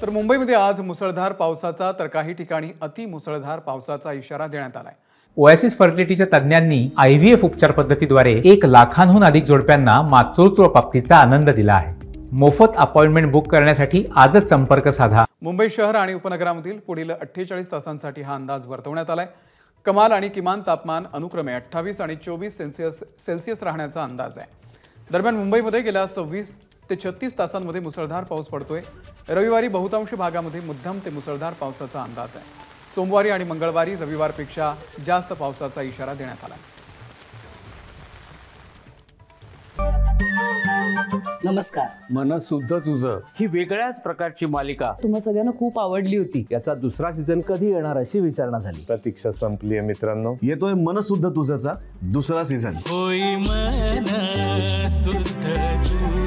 तर मुंबईमध्ये आज मुसळधार पावसाचा तर काही ठिकाणी अतिमुसळधार पावसाचा इशारा देण्यात आलाय। ओएसिस फर्टिलिटीच्या तज्ज्ञांनी IVF उपचार पद्धतीद्वारे 1 लाखांहून अधिक जोडप्यांना मातृत्व प्राप्तीचा आनंद दिला आहे। मोफत अपॉइंटमेंट बुक करण्यासाठी आजच संपर्क साधा। मुंबई शहर आणि उपनगरामधील पुढील 48 तासांसाठी हा अंदाज वर्तवण्यात आलाय। कमाल आणि किमान तापमान अनुक्रमे 28 आणि 24 सेल्सिअस राहण्याचा अंदाज आहे। दरम्यान मुंबईमध्ये गेल्या 26 ते 36 तासांमध्ये मुसळधार पाऊस पडतोय। रविवारी बहुतांश भागामध्ये मध्यम ते मुसळधार पावसाचा अंदाज आहे। सोमवारी आणि मंगळवारी रविवारपेक्षा जास्त पावसाचा इशारा देण्यात आला। नमस्कार। मन शुद्ध तुझं ही वेगळ्याच प्रकारची मालिका तुम्हा सगळ्यांना खूप आवडली होती। याचा दुसरा सीझन कधी येणार अशी विचारणा झाली। प्रतीक्षा संपली आहे मित्रांनो। येतोय मन शुद्ध तुझंचा दुसरा सीझन। होई मन शुद्ध